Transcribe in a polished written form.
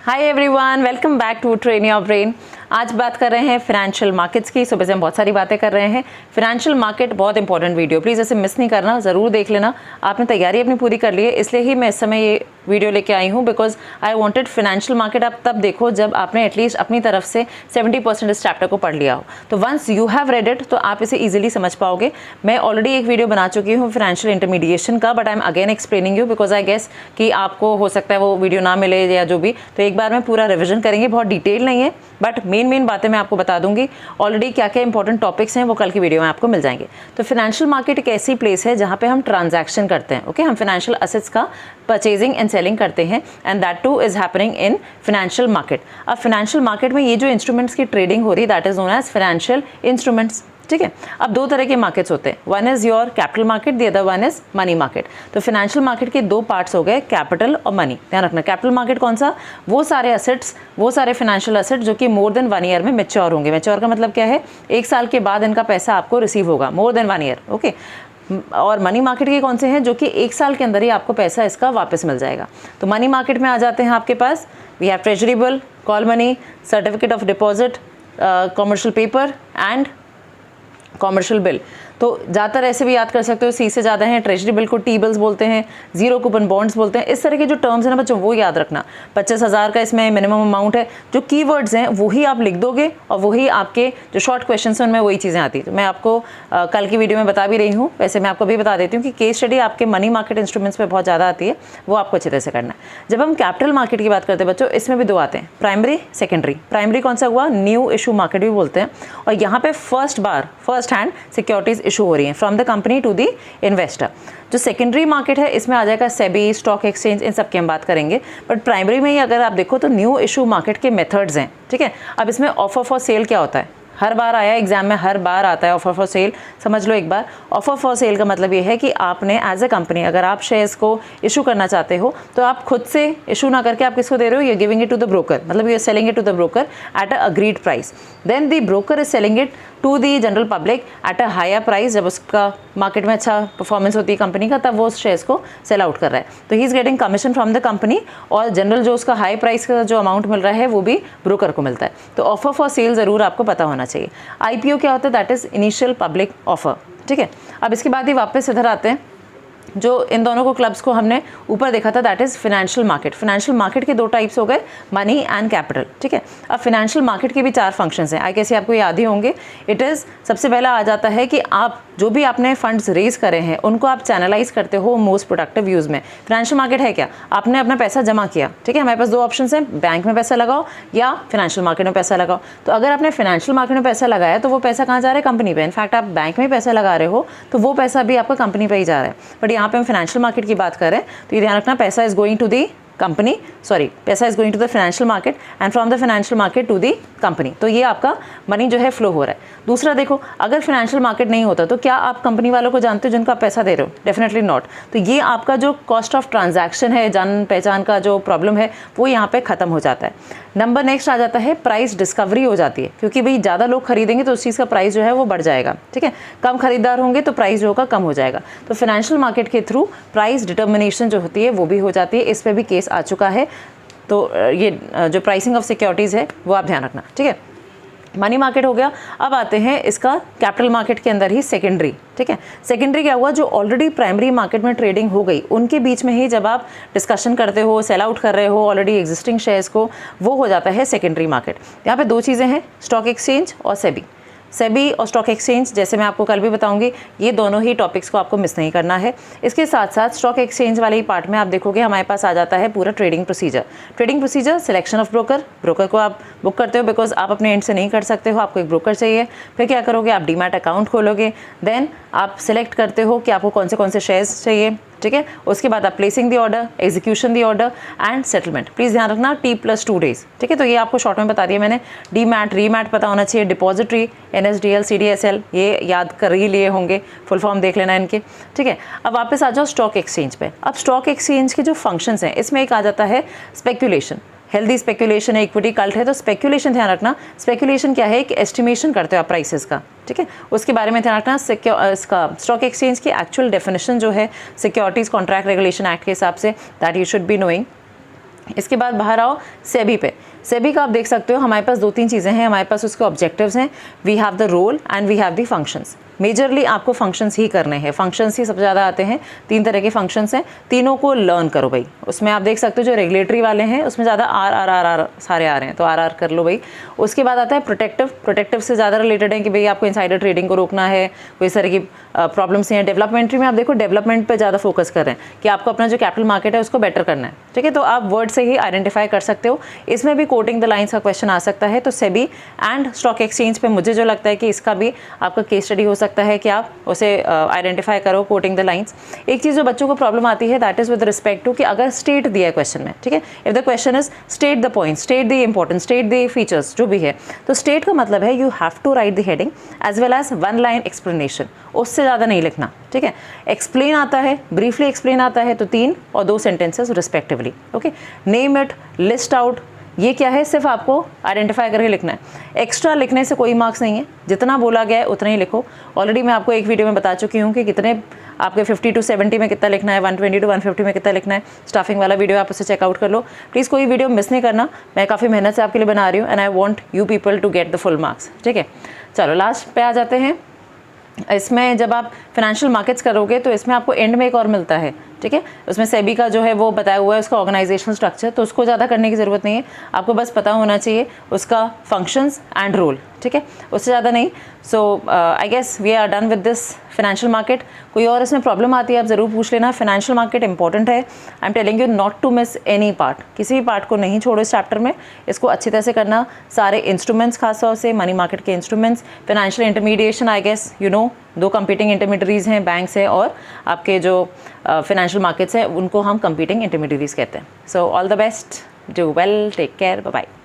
Hi everyone, welcome back to train your brain. आज बात कर रहे हैं फाइनेंशियल मार्केट्स की। सुबह से हम बहुत सारी बातें कर रहे हैं। फाइनेंशियल मार्केट बहुत इंपॉर्टेंट वीडियो, प्लीज़ इसे मिस नहीं करना, ज़रूर देख लेना। आपने तैयारी अपनी पूरी कर ली है, इसलिए ही मैं इस समय ये वीडियो लेके आई हूँ, because I wanted financial market आप तब देखो जब आपने एटलीस्ट अपनी तरफ से 70% इस चैप्टर को पढ़ लिया हो। तो once you have read it तो आप इसे ईजिली समझ पाओगे। मैं ऑलरेडी एक वीडियो बना चुकी हूँ फाइनेंशियल इंटरमीडिएशन का, but I am again explaining you because I guess कि आपको हो सकता है वो वीडियो ना मिले या जो भी, तो एक बार में पूरा रिविजन करेंगे। बहुत डिटेल नहीं है, बट मेन बातें मैं आपको बता दूंगी। ऑलरेडी क्या क्या इंपॉर्टेंट टॉपिक्स हैं वो कल की वीडियो में आपको मिल जाएंगे। तो फाइनेंशियल मार्केट एक ऐसी प्लेस है जहाँ पे हम ट्रांजैक्शन करते हैं। ओके, हम फाइनेंशियल असेट्स का परचेजिंग एंड सेलिंग करते हैं, and that too is happening in financial market. अब फाइनेंशियल मार्केट में ये जो इंस्ट्रूमेंट्स की ट्रेडिंग हो रही है that is known as financial instruments. ठीक है, अब दो तरह के मार्केट्स होते हैं, one is your capital market, the other one is money market. तो फाइनेंशियल मार्केट के दो पार्ट्स हो गए, कैपिटल और मनी। ध्यान रखना, कैपिटल मार्केट कौन सा, वो सारे असेट्स, वो सारे फाइनेंशियल असेट जो कि मोर देन 1 ईयर में मैच्योर होंगे। मैच्योर का मतलब क्या है, 1 साल के बाद इनका पैसा आपको रिसीव होगा, मोर देन 1 ईयर। ओके, और मनी मार्केट के कौन से हैं, जो कि 1 साल के अंदर ही आपको पैसा इसका वापस मिल जाएगा। तो मनी मार्केट में आ जाते हैं आपके पास, we have treasury bill, call money, certificate of deposit, commercial paper and commercial bill. तो ज़्यादातर ऐसे भी याद कर सकते हो, सी से ज़्यादा है, ट्रेजरी बिल को टी बिल्स बोलते हैं, जीरो कूपन बॉन्ड्स बोलते हैं। इस तरह के जो टर्म्स हैं ना बच्चों, वो याद रखना। 25,000 का इसमें मिनिमम अमाउंट है। जो कीवर्ड्स हैं वही आप लिख दोगे और वही आपके जो शॉर्ट क्वेश्चन हैं उनमें वही चीज़ें आती हैं। तो मैं आपको कल की वीडियो में बता भी रही हूँ, वैसे मैं आपको भी बता देती हूँ कि केस स्टडी आपके मनी मार्केट इंस्ट्रूमेंट्स पर बहुत ज़्यादा आती है, वो आपको अच्छी तरह से करना है। जब हम कैपिटल मार्केट की बात करते हैं बच्चों, इसमें भी दो आते हैं, प्राइमरी सेकेंडरी। प्राइमरी कौन सा हुआ, न्यू इशू मार्केट भी बोलते हैं, और यहाँ पे फर्स्ट हैंड सिक्योरिटीज इशू हो रही हैं from the company to the investor. जो सेकेंडरी मार्केट है इसमें आ जाएगा सेबी, स्टॉक एक्सचेंज, इन सब की हम बात करेंगे। बट प्राइमरी में ही अगर आप देखो तो न्यू इशू मार्केट के मेथड्स हैं। ठीक है, अब इसमें ऑफर फॉर सेल क्या होता है, हर बार आया एग्जाम में, हर बार आता है ऑफर फॉर सेल। समझ लो एक बार, ऑफर फॉर सेल का मतलब ये है कि आपने एज ए कंपनी अगर आप शेयर्स को इशू करना चाहते हो तो आप खुद से इशू ना करके आप किसको दे रहे हो, you giving it to the broker, मतलब you are selling it to the broker at a agreed price. Then the broker is selling it to the general public at a higher price. जब उसका market में अच्छा performance होती है company का, तब वो उस शेयर्स को सेल आउट कर रहा है, तो he is getting commission from the company, और जनरल जो उसका हाई प्राइस का जो अमाउंट मिल रहा है वो भी ब्रोकर को मिलता है। तो ऑफर फॉर सेल ज़रूर आपको पता होना चाहिए। IPO क्या होता है, that is initial public offer. ठीक है, अब इसके बाद ही वापस इधर आते हैं, जो इन दोनों को क्लब्स को हमने ऊपर देखा था, that is financial market. Financial market के दो टाइप्स हो गए, मनी एंड कैपिटल। ठीक है, अब फाइनेंशियल मार्केट के भी 4 फंक्शंस हैं, आई कैसे आपको याद ही होंगे। इट इज़, सबसे पहला आ जाता है कि आप जो भी आपने फंड्स रेज करे हैं उनको आप चैनलाइज करते हो मोस्ट प्रोडक्टिव यूज़ में। फाइनेंशियल मार्केट है क्या, आपने अपना पैसा जमा किया। ठीक है, हमारे पास 2 ऑप्शन हैं, बैंक में पैसा लगाओ या फाइनेंशियल मार्केट में पैसा लगाओ। तो अगर आपने फाइनेंशियल मार्केट में पैसा लगाया तो वो पैसा कहाँ जा रहा है, कंपनी पे। इनफैक्ट आप बैंक में पैसा लगा रहे हो तो वो पैसा भी आपका कंपनी पे ही जा रहा है। बट यहाँ पे हम फाइनेंशियल मार्केट की बात करें तो ये ध्यान रखना, पैसा is going to the company, sorry, पैसा is going to the financial market and from the financial market to the company. तो ये आपका मनी जो है फ्लो हो रहा है। दूसरा देखो, अगर फाइनेंशियल मार्केट नहीं होता तो क्या आप कंपनी वालों को जानते हो जिनको आप पैसा दे रहे हो, डेफिनेटली नॉट। तो ये आपका जो कॉस्ट ऑफ ट्रांजैक्शन है, जान पहचान का जो प्रॉब्लम है, वो यहाँ पे खत्म हो जाता है। नंबर नेक्स्ट आ जाता है, प्राइस डिस्कवरी हो जाती है, क्योंकि भाई ज़्यादा लोग खरीदेंगे तो उस चीज़ का प्राइस जो है वो बढ़ जाएगा। ठीक है, कम खरीदार होंगे तो प्राइस जो होगा कम हो जाएगा। तो फाइनेंशियल मार्केट के थ्रू प्राइस डिटर्मिनेशन जो होती है वो भी हो जाती है। इस पर भी केस आ चुका है। तो ये जो प्राइसिंग ऑफ सिक्योरिटीज़ है वो आप ध्यान रखना। ठीक है, मनी मार्केट हो गया। अब आते हैं इसका कैपिटल मार्केट के अंदर ही सेकेंडरी। ठीक है, सेकेंडरी क्या हुआ, जो ऑलरेडी प्राइमरी मार्केट में ट्रेडिंग हो गई उनके बीच में ही जब आप डिस्कशन करते हो, सेल आउट कर रहे हो ऑलरेडी एग्जिस्टिंग शेयर्स को, वो हो जाता है सेकेंडरी मार्केट। यहाँ पे 2 चीज़ें हैं, स्टॉक एक्सचेंज और सेबी। सेबी और स्टॉक एक्सचेंज, जैसे मैं आपको कल भी बताऊंगी, ये दोनों ही टॉपिक्स को आपको मिस नहीं करना है। इसके साथ साथ स्टॉक एक्सचेंज वाले ही पार्ट में आप देखोगे हमारे पास आ जाता है पूरा trading procedure. Trading procedure, selection of broker, broker को आप बुक करते हो बिकॉज आप अपने एंड से नहीं कर सकते हो, आपको एक ब्रोकर चाहिए। फिर क्या करोगे, आप डीमैट अकाउंट खोलोगे, देन आप सिलेक्ट करते हो कि आपको कौन से शेयर्स चाहिए। ठीक है, उसके बाद आप placing the order, execution the order and settlement. Please ध्यान रखना, T+2 डेज। ठीक है, तो ये आपको शॉर्ट में बता दिया मैंने। डीमैट, रीमैट पता होना चाहिए, डिपॉजिटरी, NSDL, CDSL ये याद कर ही लिए होंगे, फुल फॉर्म देख लेना इनके। ठीक है, अब वापस आ जाओ स्टॉक एक्सचेंज पे। अब स्टॉक एक्सचेंज के जो फंक्शंस हैं इसमें एक आ जाता है स्पेक्यूलेशन। हेल्दी स्पेक्यूलेशन है, इक्विटी कल्ट है, तो स्पेक्यूलेशन ध्यान रखना। स्पेक्यूलेशन क्या है, एक एस्टिमेशन करते हो आप प्राइसेस का। ठीक है, उसके बारे में ध्यान रखना। इसका स्टॉक एक्सचेंज की एक्चुअल डेफिनेशन जो है सिक्योरिटीज़ कॉन्ट्रैक्ट रेगुलेशन एक्ट के हिसाब से, that you should be knowing. इसके बाद बाहर आओ सेबी पे। सेबी का आप देख सकते हो हमारे पास 2-3 चीज़ें हैं, हमारे पास उसके ऑब्जेक्टिव्स हैं, we have the role and we have the functions. Majorly आपको फंक्शंस ही करने हैं, फंक्शंस ही सबसे ज़्यादा आते हैं। 3 तरह के फंक्शंस हैं, तीनों को लर्न करो भाई। उसमें आप देख सकते हो जो रेगुलेटरी वाले हैं उसमें ज़्यादा आर सारे आ रहे हैं, तो आर कर लो भाई। उसके बाद आता है प्रोटेक्टिव। प्रोटेक्टिव से ज़्यादा रिलेटेड है कि भाई आपको इनसाइडर ट्रेडिंग को रोकना है, कोई इस तरह की प्रॉब्लम्स हैं। डेवलपमेंट्री में आप देखो डेवलपमेंट पे ज़्यादा फोकस कर रहे हैं कि आपको अपना जो कैपिटल मार्केट है उसको बेटर करना है, ठीक है। तो आप वर्ड से ही आइडेंटिफाई कर सकते हो। इसमें भी कोटिंग द लाइन्स का क्वेश्चन आ सकता है। तो सेबी एंड स्टॉक एक्सचेंज पे मुझे जो लगता है कि इसका भी आपका केस स्टडी हो सकता है कि आप उसे आइडेंटिफाई करो कोटिंग द लाइन्स। एक चीज़ जो बच्चों को प्रॉब्लम आती है that is with respect to कि अगर स्टेट दिया है क्वेश्चन में, ठीक है, if the question is state the point, state the importance, state the features जो भी है, तो स्टेट का मतलब है you have to write the heading as well as 1 line explanation, उससे ज़्यादा नहीं लिखना, ठीक है। एक्सप्लेन आता है, ब्रीफली एक्सप्लेन आता है तो 3 और 2 sentences respectively, okay. Name it, list out, ये क्या है, सिर्फ आपको आइडेंटिफाई करके लिखना है। एक्स्ट्रा लिखने से कोई मार्क्स नहीं है, जितना बोला गया है उतना ही लिखो। ऑलरेडी मैं आपको एक वीडियो में बता चुकी हूँ कि कितने आपके 50 to 70 में कितना लिखना है, 120 to 150 में कितना लिखना है। स्टाफिंग वाला वीडियो आप उसे चेकआउट कर लो प्लीज़, कोई वीडियो मिस नहीं करना। मैं काफ़ी मेहनत से आपके लिए बना रही हूँ and I want you people to get the full marks, ठीक है। चलो लास्ट पे आ जाते हैं। इसमें जब आप फाइनेंशियल मार्केट्स करोगे तो इसमें आपको एंड में एक और मिलता है, ठीक है। उसमें सेबी का जो है वो बताया हुआ है उसका ऑर्गेनाइजेशनल स्ट्रक्चर, तो उसको ज़्यादा करने की ज़रूरत नहीं है, आपको बस पता होना चाहिए उसका फंक्शंस एंड रोल, ठीक है, उससे ज़्यादा नहीं। So I guess we are done with this financial market. कोई और इसमें प्रॉब्लम आती है आप ज़रूर पूछ लेना। फाइनेंशियल मार्केट इंपॉर्टेंट है, I am telling you not to miss any part, किसी भी पार्ट को नहीं छोड़ो इस चैप्टर में, इसको अच्छी तरह से करना। सारे इंस्ट्रूमेंट्स खासतौर से मनी मार्केट के instruments, financial intermediation, I guess you know 2 competing intermediaries हैं, बैंक्स हैं और आपके जो फाइनेंशियल मार्केट्स हैं उनको हम कंपीटिंग इंटरमीडियरीज कहते हैं। So all the best, do well, take care, bye bye.